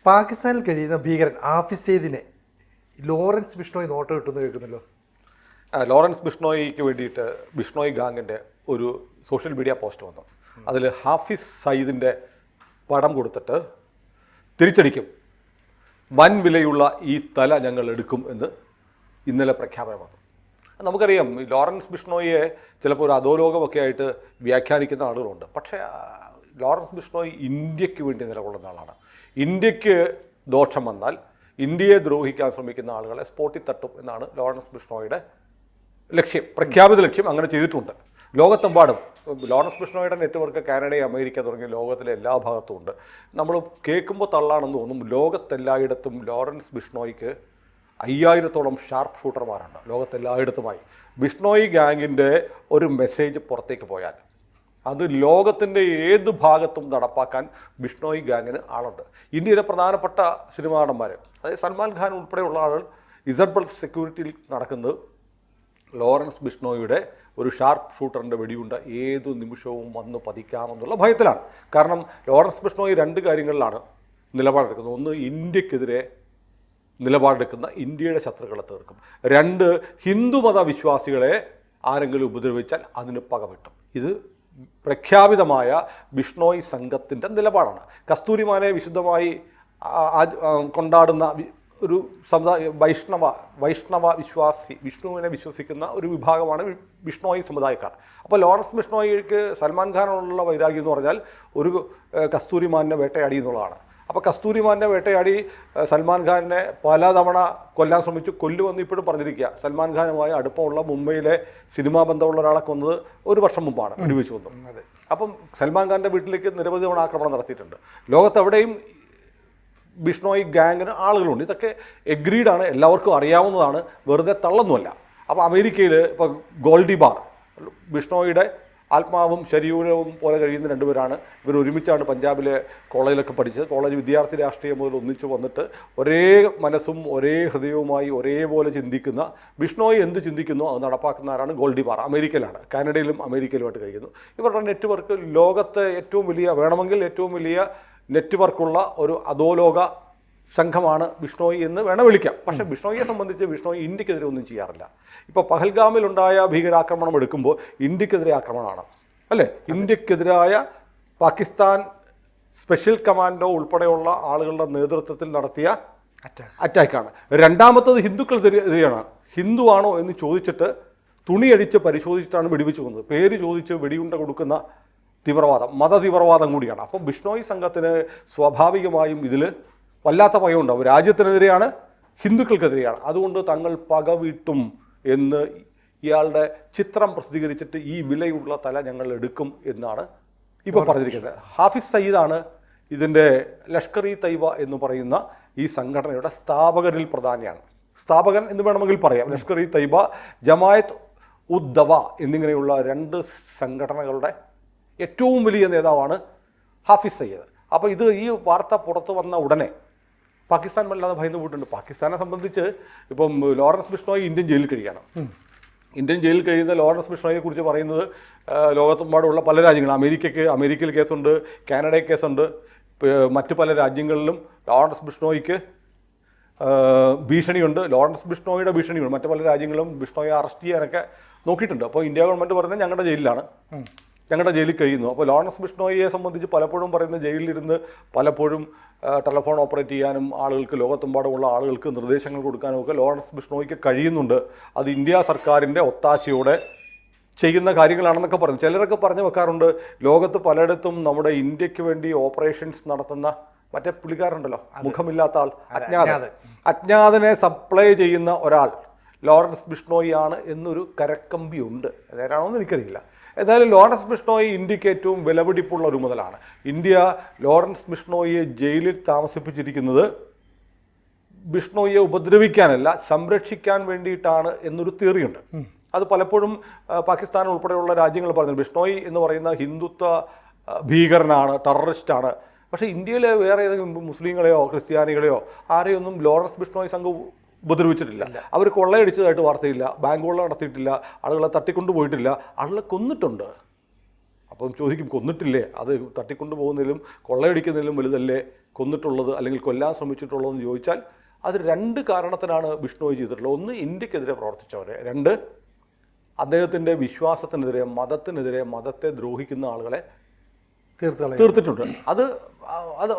പാകിസ്ഥാനിൽ കഴിയുന്ന ഭീകരൻ ഹാഫിസ് സെയ്ദിനെ ലോറൻസ് ബിഷ്ണോയ് നോട്ട് കിട്ടുമെന്ന് കേൾക്കുന്നല്ലോ. ലോറൻസ് ബിഷ്ണോയിക്ക് വേണ്ടിയിട്ട് ബിഷ്ണോയ് ഗാങ്ങിൻ്റെ ഒരു സോഷ്യൽ മീഡിയ പോസ്റ്റ് വന്നു. അതിൽ ഹാഫിസ് സയ്യിദിൻ്റെ പടം കൊടുത്തിട്ട് തിരിച്ചടിക്കും, വൻ വിലയുള്ള ഈ തല ഞങ്ങൾ എടുക്കും എന്ന് ഇന്നലെ പ്രഖ്യാപനം വന്നു. നമുക്കറിയാം, ലോറൻസ് ബിഷ്ണോയിയെ ചിലപ്പോൾ ഒരു അധോലോകമൊക്കെ ആയിട്ട് വ്യാഖ്യാനിക്കുന്ന ആളുകളുണ്ട്. പക്ഷേ ലോറൻസ് ബിഷ്ണോയ് ഇന്ത്യക്ക് വേണ്ടി നിലകൊള്ളുന്ന ആളാണ്. ഇന്ത്യക്ക് ദോഷം വന്നാൽ ഇന്ത്യയെ ദ്രോഹിക്കാൻ ശ്രമിക്കുന്ന ആളുകളെ സ്പോട്ടിൽ തട്ടും എന്നാണ് ലോറൻസ് ബിഷ്ണോയുടെ ലക്ഷ്യം, പ്രഖ്യാപിത ലക്ഷ്യം. അങ്ങനെ ചെയ്തിട്ടുണ്ട്. ലോകത്തെമ്പാടും ലോറൻസ് ബിഷ്ണോയുടെ നെറ്റ്വർക്ക് കാനഡ, അമേരിക്ക തുടങ്ങിയ ലോകത്തിലെ എല്ലാ ഭാഗത്തും ഉണ്ട്. നമ്മൾ കേൾക്കുമ്പോൾ തള്ളാണെന്ന് തോന്നും. ലോകത്തെല്ലായിടത്തും ലോറൻസ് ബിഷ്ണോയ്ക്ക് 5000-ഓളം ഷാർപ്പ് ഷൂട്ടർമാരുണ്ട് ലോകത്തെല്ലായിടത്തുമായി. ബിഷ്ണോയി ഗാങ്ങിൻ്റെ ഒരു മെസ്സേജ് പുറത്തേക്ക് പോയാൽ അത് ലോകത്തിൻ്റെ ഏത് ഭാഗത്തും നടപ്പാക്കാൻ ബിഷ്ണോയി ഗാങ്ങിന് ആളുണ്ട്. ഇന്ത്യയിലെ പ്രധാനപ്പെട്ട സിനിമാ നടന്മാർ, അതായത് സൽമാൻ ഖാൻ ഉൾപ്പെടെയുള്ള ആളുകൾ ഇസഡ്ബൾ സെക്യൂരിറ്റിയിൽ നടക്കുന്നത് ലോറൻസ് ബിഷ്ണോയുടെ ഒരു ഷാർപ്പ് ഷൂട്ടറിൻ്റെ വെടിയുണ്ട ഏതു നിമിഷവും വന്ന് പതിക്കാമെന്നുള്ള ഭയത്തിലാണ്. കാരണം ലോറൻസ് ബിഷ്ണോയി രണ്ട് കാര്യങ്ങളിലാണ് നിലപാടെടുക്കുന്നത്. ഒന്ന്, ഇന്ത്യക്കെതിരെ നിലപാടെടുക്കുന്ന ഇന്ത്യയുടെ ശത്രുക്കളെ തീർക്കും. രണ്ട്, ഹിന്ദുമത വിശ്വാസികളെ ആരെങ്കിലും ഉപദ്രവിച്ചാൽ അതിന് പകവെട്ടും. ഇത് പ്രഖ്യാപിതമായ ബിഷ്ണോയ് സംഘത്തിൻ്റെ നിലപാടാണ്. കസ്തൂരിമാനെ വിശുദ്ധമായി കൊണ്ടാടുന്ന ഒരു വൈഷ്ണവ വിശ്വാസി, വിഷ്ണുവിനെ വിശ്വസിക്കുന്ന ഒരു വിഭാഗമാണ് ബിഷ്ണോയി സമുദായക്കാർ. അപ്പോൾ ലോറൻസ് ബിഷ്ണോയിക്ക് സൽമാൻ ഖാനോടുള്ള വൈരാഗ്യം എന്ന് പറഞ്ഞാൽ ഒരു കസ്തൂരിമാനെ വേട്ടയാടി എന്നുള്ളതാണ്. അപ്പോൾ കസ്തൂരിമാനെ വേട്ടയാടി സൽമാൻ ഖാനെ പലതവണ കൊല്ലാൻ ശ്രമിച്ചു, കൊല്ലുമെന്ന് ഇപ്പോഴും പറഞ്ഞിരിക്കുക. സൽമാൻ ഖാനുമായി അടുപ്പമുള്ള മുംബൈയിലെ സിനിമാ ബന്ധമുള്ള ഒരാളെ കൊന്നത് 1 വർഷം മുമ്പാണ്, വെടിവെച്ച് കൊന്നു. അപ്പം സൽമാൻ ഖാൻ്റെ വീട്ടിലേക്ക് നിരവധി തവണ ആക്രമണം നടത്തിയിട്ടുണ്ട്. ലോകത്തെവിടെയും ബിഷ്ണോയി ഗാങ്ങിന് ആളുകളുണ്ട്. ഇതൊക്കെ എഗ്രീഡാണ്, എല്ലാവർക്കും അറിയാവുന്നതാണ്, വെറുതെ തള്ളൊന്നുമല്ല. അപ്പോൾ അമേരിക്കയിൽ ഇപ്പോൾ ഗോൾഡി ബാർ, ബിഷ്ണോയിയുടെ ആത്മാവും ശരീരവും പോലെ കഴിയുന്ന രണ്ടുപേരാണ്. ഇവർ ഒരുമിച്ചാണ് പഞ്ചാബിലെ കോളേജിലൊക്കെ പഠിച്ചത്. കോളേജ് വിദ്യാർത്ഥി രാഷ്ട്രീയം മുതൽ ഒന്നിച്ചു വന്നിട്ട് ഒരേ മനസ്സും ഒരേ ഹൃദയവുമായി ഒരേപോലെ ചിന്തിക്കുന്ന, ബിഷ്ണോയി എന്ത് ചിന്തിക്കുന്നു അത് നടപ്പാക്കുന്നവരാണ് ഗോൾഡി ബാർ. അമേരിക്കയിലാണ്, കാനഡയിലും അമേരിക്കയിലുമായിട്ട് കഴിയുന്നു. ഇവരുടെ നെറ്റ്വർക്ക് ലോകത്തെ ഏറ്റവും വലിയ, വേണമെങ്കിൽ ഏറ്റവും വലിയ നെറ്റ്വർക്കുള്ള ഒരു അധോലോക സംഘമാണ് ബിഷ്ണോയി എന്ന് വേണം വിളിക്കാം. പക്ഷേ ബിഷ്ണോയിയെ സംബന്ധിച്ച് ബിഷ്ണോയി ഇന്ത്യക്കെതിരെ ഒന്നും ചെയ്യാറില്ല. ഇപ്പോൾ പഹൽഗാമിലുണ്ടായ ഭീകരാക്രമണം എടുക്കുമ്പോൾ ഇന്ത്യക്കെതിരെ ആക്രമണമാണ്, അല്ലേ? ഇന്ത്യക്കെതിരായ പാകിസ്ഥാൻ സ്പെഷ്യൽ കമാൻഡോ ഉൾപ്പെടെയുള്ള ആളുകളുടെ നേതൃത്വത്തിൽ നടത്തിയ അറ്റാക്കാണ്. രണ്ടാമത്തത് ഹിന്ദുക്കൾക്കെതിരെയാണ്. ഹിന്ദുവാണോ എന്ന് ചോദിച്ചിട്ട് തുണിയടിച്ച് പരിശോധിച്ചിട്ടാണ് വെടിവെച്ച് കൊന്നത്. പേര് ചോദിച്ച് വെടിയുണ്ട കൊടുക്കുന്ന തീവ്രവാദം, മതതീവ്രവാദം കൂടിയാണ്. അപ്പോൾ ബിഷ്ണോയി സംഘത്തിന് സ്വാഭാവികമായും ഇതിൽ വല്ലാത്ത ഭയമുണ്ടാവും. രാജ്യത്തിനെതിരെയാണ്, ഹിന്ദുക്കൾക്കെതിരെയാണ്. അതുകൊണ്ട് തങ്ങൾ പകവീട്ടും എന്ന് ഇയാളുടെ ചിത്രം പ്രസിദ്ധീകരിച്ചിട്ട് ഈ വിലയുള്ള തല ഞങ്ങൾ എടുക്കും എന്നാണ് ഇപ്പോൾ പറഞ്ഞിരിക്കുന്നത്. ഹാഫിസ് സയ്യിദാണ് ഇതിൻ്റെ ലഷ്കർ ഇ തൈബ എന്ന് പറയുന്ന ഈ സംഘടനയുടെ സ്ഥാപകരിൽ പ്രധാനിയാണ്. സ്ഥാപകൻ എന്ന് വേണമെങ്കിൽ പറയാം. ലഷ്കർ ഇ തൈബ, ജമായത്ത് ഉദ് ദവ എന്നിങ്ങനെയുള്ള 2 സംഘടനകളുടെ ഏറ്റവും വലിയ നേതാവാണ് ഹാഫിസ് സയ്യിദ്. അപ്പോൾ ഈ വാർത്ത പുറത്തു വന്ന ഉടനെ പാകിസ്ഥാൻ വല്ലാതെ ഭയന്ന് പോയിട്ടുണ്ട്. പാകിസ്ഥാനെ സംബന്ധിച്ച് ഇപ്പം ലോറൻസ് ബിഷ്ണോയി ഇന്ത്യൻ ജയിലിൽ കഴിയാണ്. ഇന്ത്യൻ ജയിലിൽ കഴിയുന്ന ലോറൻസ് ബിഷ്ണോയെ കുറിച്ച് പറയുന്നത് ലോകത്തെമ്പാടുള്ള പല രാജ്യങ്ങളും, അമേരിക്കയിൽ കേസുണ്ട്, കാനഡയിൽ കേസുണ്ട്, മറ്റ് പല രാജ്യങ്ങളിലും ലോറൻസ് ബിഷ്ണോയ്ക്ക് ഭീഷണിയുണ്ട്. ലോറൻസ് ബിഷ്ണോയുടെ ഭീഷണിയുണ്ട്. മറ്റു പല രാജ്യങ്ങളും ബിഷ്ണോയെ അറസ്റ്റ് ചെയ്യാനൊക്കെ നോക്കിയിട്ടുണ്ട്. അപ്പോൾ ഇന്ത്യ ഗവൺമെൻറ് പറയുന്നത് ഞങ്ങളുടെ ജയിലിലാണ്, ഞങ്ങളുടെ ജയിലിൽ കഴിയുന്നു. അപ്പോൾ ലോറൻസ് ബിഷ്ണോയിയെ സംബന്ധിച്ച് പലപ്പോഴും പറയുന്ന ജയിലിലിരുന്ന് പലപ്പോഴും ടെലഫോൺ ഓപ്പറേറ്റ് ചെയ്യാനും ആളുകൾക്ക്, ലോകത്തെമ്പാടുമുള്ള ആളുകൾക്ക് നിർദ്ദേശങ്ങൾ കൊടുക്കാനും ഒക്കെ ലോറൻസ് ബിഷ്ണോയിക്ക് കഴിയുന്നുണ്ട്. അത് ഇന്ത്യ സർക്കാരിൻ്റെ ഒത്താശയോടെ ചെയ്യുന്ന കാര്യങ്ങളാണെന്നൊക്കെ പറഞ്ഞു. ചിലരൊക്കെ പറഞ്ഞു വെക്കാറുണ്ട്, ലോകത്ത് പലയിടത്തും നമ്മുടെ ഇന്ത്യക്ക് വേണ്ടി ഓപ്പറേഷൻസ് നടത്തുന്ന മറ്റേ പുള്ളിക്കാരുണ്ടല്ലോ, മുഖമില്ലാത്ത ആൾ, അജ്ഞാതനെ സപ്ലൈ ചെയ്യുന്ന ഒരാൾ ലോറൻസ് ബിഷ്ണോയി ആണ് എന്നൊരു കരക്കമ്പിയുണ്ട്. നേരാണോ എന്ന് എനിക്കറിയില്ല. എന്തായാലും ലോറൻസ് ബിഷ്ണോയി ഇന്ത്യക്ക് ഏറ്റവും വിലപിടിപ്പുള്ള ഒരു മുതലാണ്. ഇന്ത്യ ലോറൻസ് ബിഷ്ണോയിയെ ജയിലിൽ താമസിപ്പിച്ചിരിക്കുന്നത് ബിഷ്ണോയിയെ ഉപദ്രവിക്കാനല്ല, സംരക്ഷിക്കാൻ വേണ്ടിയിട്ടാണ് എന്നൊരു തിയറിയുണ്ട്. അത് പലപ്പോഴും പാകിസ്ഥാൻ ഉൾപ്പെടെയുള്ള രാജ്യങ്ങൾ പറഞ്ഞു. ബിഷ്ണോയി എന്ന് പറയുന്ന ഹിന്ദുത്വ ഭീകരനാണ്, ടെററിസ്റ്റാണ്. പക്ഷേ ഇന്ത്യയിലെ വേറെ ഏതെങ്കിലും മുസ്ലിങ്ങളെയോ ക്രിസ്ത്യാനികളെയോ ആരെയൊന്നും ലോറൻസ് ബിഷ്ണോയി സംഘം ഉപദ്രവിച്ചിട്ടില്ല. അവർ കൊള്ളയടിച്ചതായിട്ട് വാർത്തയില്ല, ബാങ്ക് കൊള്ള നടത്തിയിട്ടില്ല, ആളുകളെ തട്ടിക്കൊണ്ടു പോയിട്ടില്ല, ആളുകളെ കൊന്നിട്ടുണ്ട്. അപ്പം ചോദിക്കും, കൊന്നിട്ടില്ലേ? അത് തട്ടിക്കൊണ്ടു പോകുന്നതിലും കൊള്ളയടിക്കുന്നതിലും വലുതല്ലേ കൊന്നിട്ടുള്ളത് അല്ലെങ്കിൽ കൊല്ലാൻ ശ്രമിച്ചിട്ടുള്ളതെന്ന് ചോദിച്ചാൽ അത് 2 കാരണത്തിനാണ് ബിഷ്ണോയ് ചെയ്തിട്ടുള്ളത്. ഒന്ന്, ഇന്ത്യക്കെതിരെ പ്രവർത്തിച്ചവരെ. 2, അദ്ദേഹത്തിൻ്റെ വിശ്വാസത്തിനെതിരെ, മതത്തിനെതിരെ, മതത്തെ ദ്രോഹിക്കുന്ന ആളുകളെ തീർത്തിട്ടുണ്ട്. അത് അത്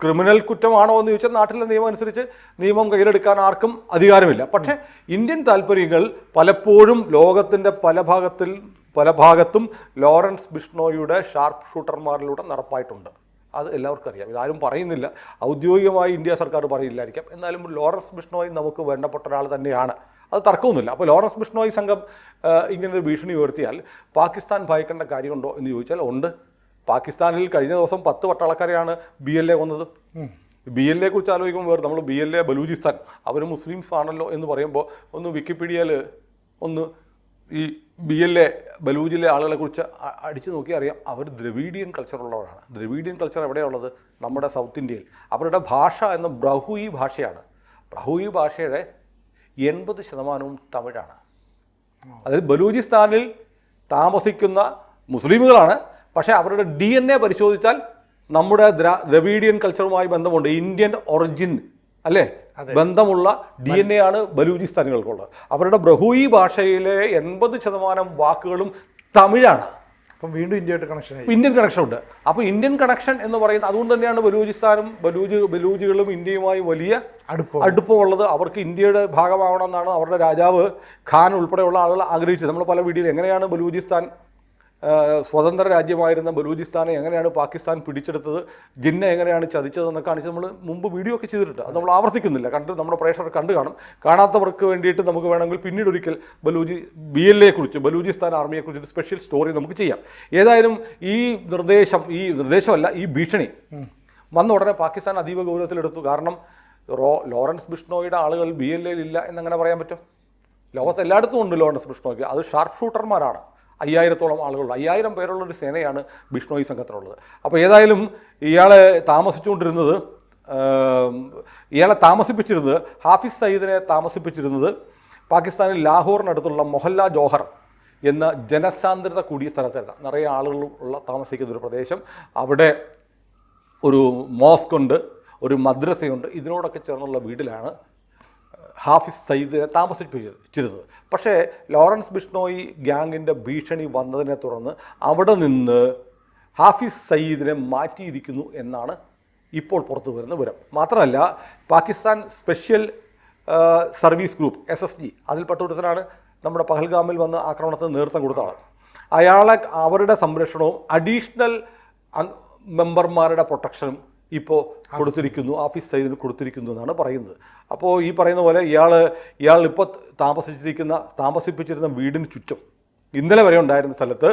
ക്രിമിനൽ കുറ്റമാണോ എന്ന് ചോദിച്ചാൽ നാട്ടിലെ നിയമം അനുസരിച്ച് നിയമം കയ്യിലെടുക്കാൻ ആർക്കും അധികാരമില്ല. പക്ഷേ ഇന്ത്യൻ താല്പര്യങ്ങൾ പലപ്പോഴും ലോകത്തിൻ്റെ പല ഭാഗത്തും ലോറൻസ് ബിഷ്ണോയിയുടെ ഷാർപ്പ് ഷൂട്ടർമാരിലൂടെ നടപ്പായിട്ടുണ്ട്. അത് എല്ലാവർക്കും അറിയാം. ഇതാരും പറയുന്നില്ല, ഔദ്യോഗികമായി ഇന്ത്യ സർക്കാർ പറയില്ലായിരിക്കാം. എന്നാലും ലോറൻസ് ബിഷ്ണോയി നമുക്ക് വേണ്ടപ്പെട്ട ഒരാൾ തന്നെയാണ്, അത് തർക്കമൊന്നുമില്ല. അപ്പോൾ ലോറൻസ് ബിഷ്ണോയി സംഘം ഇങ്ങനൊരു ഭീഷണി ഉയർത്തിയാൽ പാകിസ്ഥാൻ ഭയക്കേണ്ട കാര്യമുണ്ടോ എന്ന് ചോദിച്ചാൽ ഉണ്ട്. പാകിസ്ഥാനിൽ കഴിഞ്ഞ ദിവസം 10 പട്ടാളക്കാരെയാണ് BLA കൊന്നത്. BLA കുറിച്ച് ആലോചിക്കുമ്പോൾ നമ്മൾ BLA ബലൂചിസ്ഥാൻ, അവർ മുസ്ലിംസ് ആണല്ലോ എന്ന് പറയുമ്പോൾ ഒന്ന് വിക്കിപീഡിയയിൽ ഒന്ന് ഈ BLA ബലൂജിലെ ആളുകളെ കുറിച്ച് അടിച്ചു നോക്കി അറിയാം. അവർ ദ്രവീഡിയൻ കൾച്ചറുള്ളവരാണ്. ദ്രവീഡിയൻ കൾച്ചർ എവിടെയുള്ളത്? നമ്മുടെ സൗത്ത് ഇന്ത്യയിൽ. അവരുടെ ഭാഷ എന്ന ബ്രഹുയി ഭാഷയാണ്. ബ്രഹുയി ഭാഷയുടെ 80% തമിഴാണ്. അതായത് ബലൂചിസ്ഥാനിൽ താമസിക്കുന്ന മുസ്ലിമുകളാണ്, പക്ഷേ അവരുടെ DNA പരിശോധിച്ചാൽ നമ്മുടെ ദ്രവീഡിയൻ കൾച്ചറുമായി ബന്ധമുണ്ട്. ഇന്ത്യൻ ഒറിജിൻ അല്ലേ, ബന്ധമുള്ള DNA ആണ് ബലൂചിസ്ഥാനികൾക്കുള്ളത്. അവരുടെ ബ്രഹുയി ഭാഷയിലെ 80% വാക്കുകളും തമിഴാണ്. അപ്പം വീണ്ടും ഇന്ത്യൻ കണക്ഷൻ ഉണ്ട്. അപ്പോൾ ഇന്ത്യൻ കണക്ഷൻ എന്ന് പറയുന്നത് അതുകൊണ്ട് തന്നെയാണ് ബലൂചിസ്ഥാനും ബലൂജികളും ഇന്ത്യയുമായി വലിയ അടുപ്പമുള്ളത്. അവർക്ക് ഇന്ത്യയുടെ ഭാഗമാവണമെന്നാണ് അവരുടെ രാജാവ് ഖാൻ ഉൾപ്പെടെയുള്ള ആളുകൾ ആഗ്രഹിച്ചത്. നമ്മൾ പല വീഡിയോയിൽ എങ്ങനെയാണ് ബലൂചിസ്ഥാൻ സ്വതന്ത്ര രാജ്യമായിരുന്ന ബലൂചിസ്ഥാനെ എങ്ങനെയാണ് പാകിസ്ഥാൻ പിടിച്ചെടുത്തത്, ജിന്ന എങ്ങനെയാണ് ചതിച്ചതെന്നൊക്കെ കാണിച്ച് നമ്മൾ മുമ്പ് വീഡിയോ ഒക്കെ ചെയ്തിട്ടുണ്ട്. അത് നമ്മൾ ആവർത്തിക്കുന്നില്ല, നമ്മുടെ പ്രേക്ഷകർ കണ്ടു കാണും. കാണാത്തവർക്ക് വേണ്ടിയിട്ട് നമുക്ക് വേണമെങ്കിൽ പിന്നീട് ഒരിക്കൽ BLA കുറിച്ച്, ബലൂചിസ്ഥാൻ ആർമിയെക്കുറിച്ച് ഒരു സ്പെഷ്യൽ സ്റ്റോറി നമുക്ക് ചെയ്യാം. ഏതായാലും ഈ നിർദ്ദേശമല്ല, ഈ ഭീഷണി വന്ന ഉടനെ പാകിസ്ഥാൻ അതീവ ഗൗരവത്തിലെടുത്തു. കാരണം ലോറൻസ് ബിഷ്ണോയുടെ ആളുകൾ BLA ഇല്ല എന്നങ്ങനെ പറയാൻ പറ്റും? ലോകത്ത് എല്ലായിടത്തും ഉണ്ട് ലോറൻസ് ബിഷ്ണോയ്ക്ക്. അത് ഷാർപ്പ് ഷൂട്ടർമാരാണ്. 5000-ഓളം ആളുകളുള്ള 5000 പേരുള്ളൊരു സേനയാണ് ബിഷ്ണോയി സംഘത്തിനുള്ളത്. അപ്പോൾ ഏതായാലും ഇയാളെ താമസിപ്പിച്ചിരുന്നത് ഹാഫിസ് സയ്യിദിനെ താമസിപ്പിച്ചിരുന്നത് പാകിസ്ഥാനിൽ ലാഹോറിനടുത്തുള്ള മൊഹല്ല ജോഹർ എന്ന ജനസാന്ദ്രത കൂടിയ സ്ഥലത്തായിരുന്നു. നിറയെ ആളുകൾ താമസിക്കുന്ന ഒരു പ്രദേശം. അവിടെ ഒരു മോസ്ക് ഉണ്ട്, ഒരു മദ്രസയുണ്ട്. ഇതിനോടൊക്കെ ചേർന്നുള്ള വീട്ടിലാണ് ഹാഫിസ് സയ്യിദിനെ താമസിപ്പിച്ചിരുന്നത്. പക്ഷേ ലോറൻസ് ബിഷ്ണോയി ഗ്യാങ്ങിൻ്റെ ഭീഷണി വന്നതിനെ തുടർന്ന് അവിടെ നിന്ന് ഹാഫിസ് സയ്യിദിനെ മാറ്റിയിരിക്കുന്നു എന്നാണ് ഇപ്പോൾ പുറത്തു വരുന്ന വിവരം. മാത്രമല്ല, Pakistan special service group SSG അതിൽപ്പെട്ട ഒരുത്തനാണ് നമ്മുടെ പഹൽഗാമിൽ വന്ന് ആക്രമണത്തിന് നേതൃത്വം കൊടുത്ത ആൾ. അവരുടെ സംരക്ഷണവും അഡീഷണൽ മെമ്പർമാരുടെ പ്രൊട്ടക്ഷനും ഇപ്പോൾ കൊടുത്തിരിക്കുന്നു, ഹാഫിസ് സയ്യിദിന് കൊടുത്തിരിക്കുന്നു എന്നാണ് പറയുന്നത്. അപ്പോൾ ഈ പറയുന്ന പോലെ ഇയാൾ ഇപ്പോൾ താമസിപ്പിച്ചിരുന്ന വീടിന് ചുറ്റും ഇന്നലെ വരെ ഉണ്ടായിരുന്ന സ്ഥലത്ത്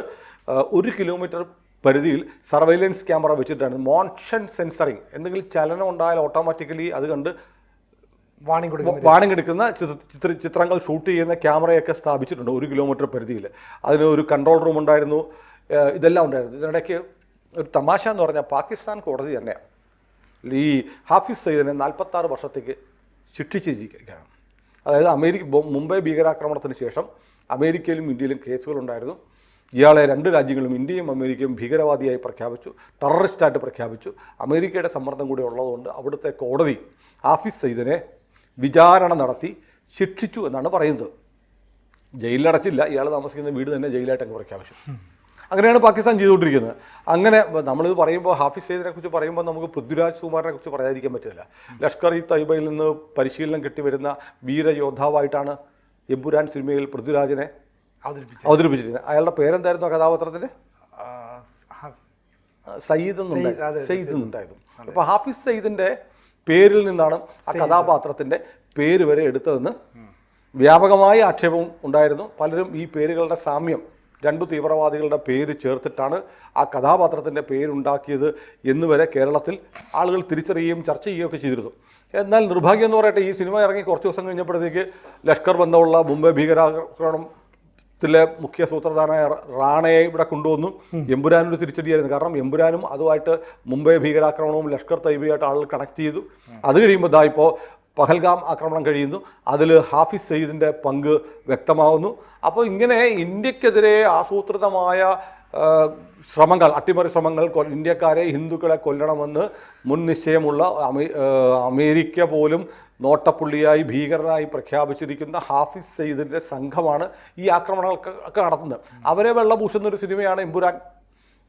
1 കിലോമീറ്റർ പരിധിയിൽ സർവൈലൻസ് ക്യാമറ വെച്ചിട്ടാണ്. മോഷൻ സെൻസറിങ്, എന്തെങ്കിലും ചലനം ഉണ്ടായാൽ ഓട്ടോമാറ്റിക്കലി അത് കണ്ട് വാണിംഗ് എടുക്കുന്ന ചിത്രങ്ങൾ ഷൂട്ട് ചെയ്യുന്ന ക്യാമറയൊക്കെ സ്ഥാപിച്ചിട്ടുണ്ട് 1 കിലോമീറ്റർ പരിധിയിൽ. അതിന് ഒരു കൺട്രോൾ റൂം ഉണ്ടായിരുന്നു, ഇതെല്ലാം ഉണ്ടായിരുന്നു. ഇതിനിടയ്ക്ക് ഒരു തമാശ എന്ന് പറഞ്ഞാൽ പാകിസ്ഥാൻ കോടതി തന്നെ ഈ ഹാഫിസ് സയ്യിദിനെ 46 വർഷത്തേക്ക് ശിക്ഷിച്ചിരിക്കുകയാണ്. അതായത് മുംബൈ ഭീകരാക്രമണത്തിന് ശേഷം അമേരിക്കയിലും ഇന്ത്യയിലും കേസുകളുണ്ടായിരുന്നു. ഇയാളെ 2 രാജ്യങ്ങളും ഇന്ത്യയും അമേരിക്കയും ഭീകരവാദിയായി പ്രഖ്യാപിച്ചു, ടെററിസ്റ്റായിട്ട് പ്രഖ്യാപിച്ചു. അമേരിക്കയുടെ സമ്മർദ്ദം കൂടി ഉള്ളതുകൊണ്ട് അവിടുത്തെ കോടതി ഹാഫിസ് സയ്യിദിനെ വിചാരണ നടത്തി ശിക്ഷിച്ചു എന്നാണ് പറയുന്നത്. ജയിലിലടച്ചില്ല, ഇയാൾ താമസിക്കുന്ന വീട് തന്നെ ജയിലായിട്ട് അങ്ങ് പ്രഖ്യാപിച്ചു. അങ്ങനെയാണ് പാകിസ്ഥാൻ ചെയ്തുകൊണ്ടിരിക്കുന്നത്. അങ്ങനെ നമ്മളിത് പറയുമ്പോൾ ഹാഫിസ് സയ്യിദിനെ കുറിച്ച് പറയുമ്പോൾ നമുക്ക് പൃഥ്വിരാജ് സുകുമാരനെ കുറിച്ച് പറയാതിരിക്കാൻ പറ്റില്ല. ലഷ്കർ-ഇ-തയ്യബയിൽ നിന്ന് പരിശീലനം കിട്ടി വരുന്ന വീരയോദ്ധാവായിട്ടാണ് എമ്പുരാൻ സിനിമയിൽ പൃഥ്വിരാജിനെ അവതരിപ്പിച്ചിരുന്നത്. അയാളുടെ പേരെന്തായിരുന്നു ആ കഥാപാത്രത്തിൻ്റെ? സയ്യിദ് എന്നുണ്ടായിരുന്നു. അപ്പോൾ ഹാഫിസ് സയ്യിദിൻ്റെ പേരിൽ നിന്നാണ് ആ കഥാപാത്രത്തിൻ്റെ പേര് വരെ എടുത്തതെന്ന് വ്യാപകമായ ആക്ഷേപം ഉണ്ടായിരുന്നു. പലരും ഈ പേരുകളുടെ സാമ്യം, 2 തീവ്രവാദികളുടെ പേര് ചേർത്തിട്ടാണ് ആ കഥാപാത്രത്തിൻ്റെ പേരുണ്ടാക്കിയത് എന്നുവരെ കേരളത്തിൽ ആളുകൾ തിരിച്ചറിയുകയും ചർച്ച ചെയ്യുകയൊക്കെ ചെയ്തിരുന്നു. എന്നാൽ നിർഭാഗ്യം എന്ന് പറയട്ടെ, ഈ സിനിമ ഇറങ്ങി കുറച്ച് ദിവസം കഴിഞ്ഞപ്പോഴത്തേക്ക് ലഷ്കർ ബന്ധമുള്ള മുംബൈ ഭീകരാക്രമണത്തിലെ മുഖ്യ സൂത്രധാരനായ റാണയെ ഇവിടെ കൊണ്ടുവന്നു. എമ്പുരാനൊരു തിരിച്ചടിയായിരുന്നു. കാരണം എമ്പുരാനും അതുമായിട്ട് മുംബൈ ഭീകരാക്രമണവും ലഷ്കർ തയ്യബയുമായിട്ട് ആളുകൾ കണക്ട് ചെയ്തു. അത് കഴിയുമ്പോൾ ഇപ്പോൾ പഹൽഗാം ആക്രമണം കഴിയുന്നു. അതിൽ ഹാഫിസ് സയ്യിദിൻ്റെ പങ്ക് വ്യക്തമാകുന്നു. അപ്പോൾ ഇങ്ങനെ ഇന്ത്യക്കെതിരെ ആസൂത്രിതമായ ശ്രമങ്ങൾ, അട്ടിമറി ശ്രമങ്ങൾ, ഇന്ത്യക്കാരെ ഹിന്ദുക്കളെ കൊല്ലണമെന്ന് മുൻ നിശ്ചയമുള്ള അമേരിക്ക പോലും നോട്ടപ്പുള്ളിയായി ഭീകരനായി പ്രഖ്യാപിച്ചിരിക്കുന്ന ഹാഫിസ് സയ്യിദിൻ്റെ സംഘമാണ് ഈ ആക്രമണങ്ങളൊക്കെ നടത്തുന്നത്. അവരെ വെള്ളപൂശുന്നൊരു സിനിമയാണ് എമ്പുരാൻ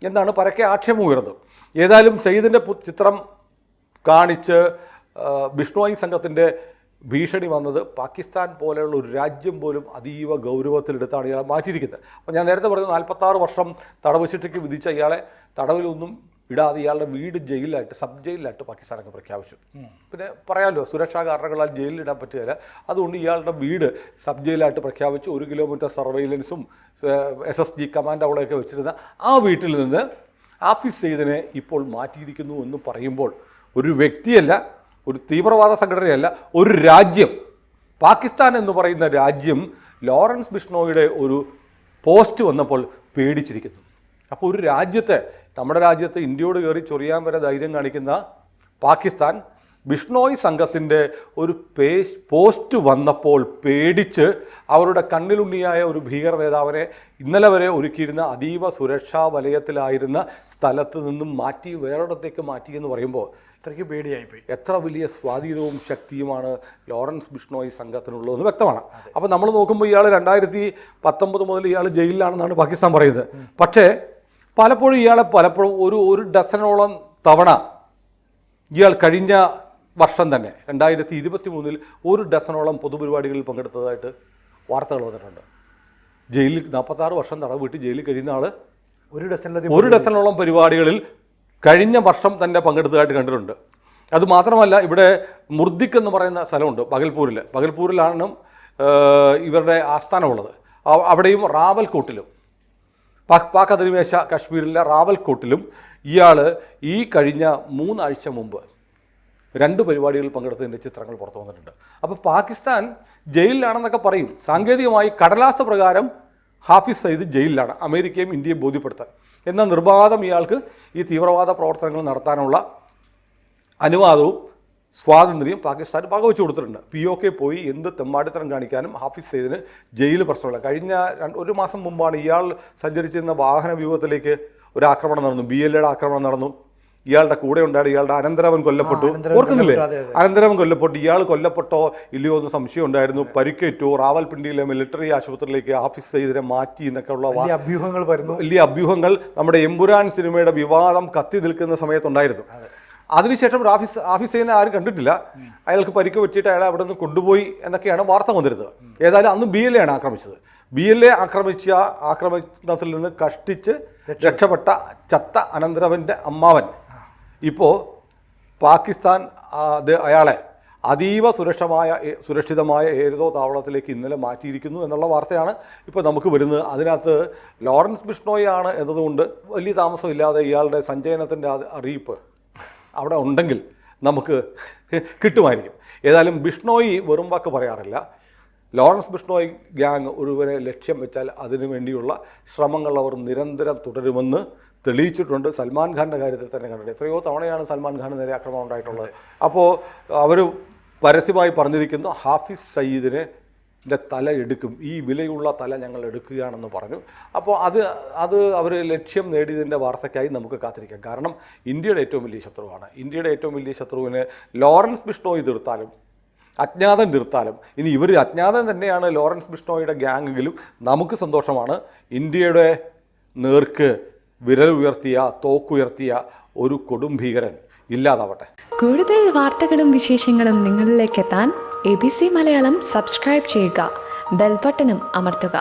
എന്നാണ് പരക്കെ ആക്ഷേപം ഉയർന്നത്. ഏതായാലും സയ്യിദിൻ്റെ ചിത്രം കാണിച്ച് ബിഷ്ണോയി സംഘത്തിൻ്റെ ഭീഷണി വന്നത് പാകിസ്ഥാൻ പോലെയുള്ള ഒരു രാജ്യം പോലും അതീവ ഗൗരവത്തിലെടുത്താണ് ഇയാളെ മാറ്റിയിരിക്കുന്നത്. അപ്പോൾ ഞാൻ നേരത്തെ പറഞ്ഞത് 46 വർഷം തടവ് ശിക്ഷയ്ക്ക് വിധിച്ച ഇയാളെ തടവിലൊന്നും ഇടാതെ ഇയാളുടെ വീട് ജയിലിലായിട്ട്, സബ് ജയിലിലായിട്ട് പാകിസ്ഥാനൊക്കെ പ്രഖ്യാപിച്ചു. പിന്നെ പറയാമല്ലോ, സുരക്ഷാ കാരണങ്ങളാൽ ജയിലിലിടാൻ പറ്റുകയില്ല. അതുകൊണ്ട് ഇയാളുടെ വീട് സബ് ജയിലായിട്ട് പ്രഖ്യാപിച്ചു. 1 കിലോമീറ്റർ സർവൈലൻസും SSG കമാൻഡ് അവിടെയൊക്കെ വെച്ചിരുന്ന ആ വീട്ടിൽ നിന്ന് ഹാഫിസ് സയ്യിദിനെ ഇപ്പോൾ മാറ്റിയിരിക്കുന്നു എന്ന് പറയുമ്പോൾ ഒരു വ്യക്തിയല്ല, ഒരു തീവ്രവാദ സംഘടനയല്ല, ഒരു രാജ്യം, പാകിസ്ഥാൻ എന്ന് പറയുന്ന രാജ്യം ലോറൻസ് ബിഷ്ണോയുടെ ഒരു പോസ്റ്റ് വന്നപ്പോൾ പേടിച്ചിരിക്കുന്നു. അപ്പോൾ ഒരു രാജ്യത്തെ, നമ്മുടെ രാജ്യത്ത് ഇന്ത്യയോട് കയറി ചൊറിയാൻ വരെ ധൈര്യം കാണിക്കുന്ന പാകിസ്ഥാൻ ബിഷ്ണോയ് സംഘത്തിൻ്റെ ഒരു പോസ്റ്റ് വന്നപ്പോൾ പേടിച്ച് അവരുടെ കണ്ണിലുണ്ണിയായ ഒരു ഭീകര നേതാവിനെ ഇന്നലെ വരെ ഒരുക്കിയിരുന്ന അതീവ സുരക്ഷാ വലയത്തിലായിരുന്ന സ്ഥലത്ത് നിന്നും മാറ്റി വേറൊരിടത്തേക്ക് മാറ്റി എന്ന് പറയുമ്പോൾ അത്രയ്ക്ക് പേടിയായിപ്പോയി. എത്ര വലിയ സ്വാധീനവും ശക്തിയുമാണ് ലോറൻസ് ബിഷ്ണോയ് സംഘത്തിനുള്ളതെന്ന് വ്യക്തമാണ്. അപ്പോൾ നമ്മൾ നോക്കുമ്പോൾ ഇയാൾ 2019 മുതൽ ഇയാൾ ജയിലിലാണെന്നാണ് പാകിസ്ഥാൻ പറയുന്നത്. പക്ഷേ പലപ്പോഴും ഇയാളെ ഒരു ഡസനോളം തവണ ഇയാൾ കഴിഞ്ഞ വർഷം തന്നെ 2023 ഒരു ഡസനോളം പൊതുപരിപാടികളിൽ പങ്കെടുത്തതായിട്ട് വാർത്തകൾ വന്നിട്ടുണ്ട്. ജയിലിൽ 46 വർഷം തടവ് വിട്ട് ജയിലിൽ കഴിയുന്ന ആൾ ഒരു ഡസനോളം പരിപാടികളിൽ കഴിഞ്ഞ വർഷം തന്നെ പങ്കെടുത്തതായിട്ട് കണ്ടിട്ടുണ്ട്. അതുമാത്രമല്ല, ഇവിടെ മുർദിക്ക് എന്ന് പറയുന്ന സ്ഥലമുണ്ട് പകൽപൂരിലാണ് ഇവരുടെ ആസ്ഥാനമുള്ളത്. അവിടെയും റാവൽകോട്ടിലും പാക് അധിനിവേശ കാശ്മീരിലെ റാവൽകോട്ടിലും ഇയാൾ ഈ കഴിഞ്ഞ 3 ആഴ്ച മുമ്പ് 2 പരിപാടികളിൽ പങ്കെടുത്തതിൻ്റെ ചിത്രങ്ങൾ പുറത്തു വന്നിട്ടുണ്ട്. അപ്പോൾ പാകിസ്ഥാൻ ജയിലിലാണെന്നൊക്കെ പറയും. സാങ്കേതികമായി കടലാസ പ്രകാരം ഹാഫിസ് സയ്യിദ് ജയിലിലാണ്, അമേരിക്കയും ഇന്ത്യയും ബോധ്യപ്പെടുത്താൻ. എന്നാൽ നിർബാധം ഇയാൾക്ക് ഈ തീവ്രവാദ പ്രവർത്തനങ്ങൾ നടത്താനുള്ള അനുവാദവും സ്വാതന്ത്ര്യം പാകിസ്ഥാൻ പകവെച്ചു കൊടുത്തിട്ടുണ്ട്. POK പോയി എന്ത് തെമ്മാടിത്തരം കാണിക്കാനും ഹാഫിസ് സയ്യിദിന് ജയിൽ പ്രശ്നമില്ല. കഴിഞ്ഞ 1 മാസം മുമ്പാണ് ഇയാൾ സഞ്ചരിച്ചിരുന്ന വാഹന വ്യൂഹത്തിലേക്ക് ഒരു ആക്രമണം നടന്നു, BLA ആക്രമണം നടന്നു. ഇയാളുടെ കൂടെ ഉണ്ടായി ഇയാളുടെ അനന്തരവൻ കൊല്ലപ്പെട്ടു. ഓർക്കുന്നില്ലേ? അനന്തരവൻ കൊല്ലപ്പെട്ടു. ഇയാൾ കൊല്ലപ്പെട്ടോ ഇല്ലയോ എന്ന് സംശയം ഉണ്ടായിരുന്നു. പരിക്കേറ്റു. റാവൽപിണ്ടിയിലെ മിലിറ്ററി ആശുപത്രിയിലേക്ക് ഹാഫിസ് സയ്യിദിനെ മാറ്റി എന്നൊക്കെ ഉള്ള വലിയ അഭ്യൂഹങ്ങൾ നമ്മുടെ എമ്പുരാൻ സിനിമയുടെ വിവാദം കത്തി നിൽക്കുന്ന സമയത്തുണ്ടായിരുന്നു. അതിനുശേഷം ഹാഫിസ് സയ്യിദിനെ ആരും കണ്ടിട്ടില്ല. അയാൾക്ക് പരിക്ക് പറ്റിയിട്ട് അയാളെ അവിടെ നിന്ന് കൊണ്ടുപോയി എന്നൊക്കെയാണ് വാർത്ത വന്നിരുന്നത്. ഏതായാലും അന്ന് BLA ആണ് ആക്രമിച്ചത്. BLA ആക്രമണത്തിൽ നിന്ന് കഷ്ടിച്ച് രക്ഷപ്പെട്ട ചത്ത അനന്തരവൻ്റെ അമ്മാവൻ ഇപ്പോൾ പാകിസ്ഥാൻ അയാളെ അതീവ സുരക്ഷിതമായ ഏതോ താവളത്തിലേക്ക് ഇന്നലെ മാറ്റിയിരിക്കുന്നു എന്നുള്ള വാർത്തയാണ് ഇപ്പോൾ നമുക്ക് വരുന്നത്. അതിനകത്ത് ലോറൻസ് ബിഷ്ണോയ് ആണ് എന്നതുകൊണ്ട് വലിയ താമസമില്ലാതെ ഇയാളുടെ സഞ്ചയനത്തിൻ്റെ അറിയിപ്പ് അവിടെ ഉണ്ടെങ്കിൽ നമുക്ക് കിട്ടുമായിരിക്കും. ഏതായാലും ബിഷ്ണോയ് വെറും വാക്ക് പറയാറില്ല. ലോറൻസ് ബിഷ്ണോയ് ഗ്യാങ് ഒരുവരെ ലക്ഷ്യം വെച്ചാൽ അതിനു വേണ്ടിയുള്ള ശ്രമങ്ങൾ അവർ നിരന്തരം തുടരുമെന്ന് തെളിയിച്ചിട്ടുണ്ട്. സൽമാൻ ഖാൻ്റെ കാര്യത്തിൽ തന്നെ കണ്ടിട്ട് എത്രയോ തവണയാണ് സൽമാൻ ഖാന് നേരെ ആക്രമണം ഉണ്ടായിട്ടുള്ളത്. അപ്പോൾ അവർ പരസ്യമായി പറഞ്ഞിരിക്കുന്നു ഹാഫിസ് സയ്യിദിനെ തല എടുക്കും, ഈ വിലയുള്ള തല ഞങ്ങൾ എടുക്കുകയാണെന്ന് പറഞ്ഞു. അപ്പോൾ അത് അവർ ലക്ഷ്യം നേടിയതിൻ്റെ വാർത്തയ്ക്കായി നമുക്ക് കാത്തിരിക്കാം. കാരണം ഇന്ത്യയുടെ ഏറ്റവും വലിയ ശത്രുവാണ്. ഇന്ത്യയുടെ ഏറ്റവും വലിയ ശത്രുവിനെ ലോറൻസ് ബിഷ്ണോയ് തീർത്താലും അജ്ഞാതൻ തീർത്താലും, ഇനി ഇവർ അജ്ഞാതൻ തന്നെയാണ് ലോറൻസ് ബിഷ്ണോയുടെ ഗ്യാങ്ങെങ്കിലും നമുക്ക് സന്തോഷമാണ്. ഇന്ത്യയുടെ നേർക്ക് വിരൽ ഉയർത്തിയ, തോക്കുയർത്തിയ ഒരു കൊടും ഭീകരൻ ഇല്ലാതാവട്ടെ. കൂടുതൽ വാർത്തകളും വിശേഷങ്ങളും നിങ്ങളിലേക്ക് എത്താൻ ABC മലയാളം സബ്സ്ക്രൈബ് ചെയ്യുക, ബെൽ ബട്ടണും അമർത്തുക.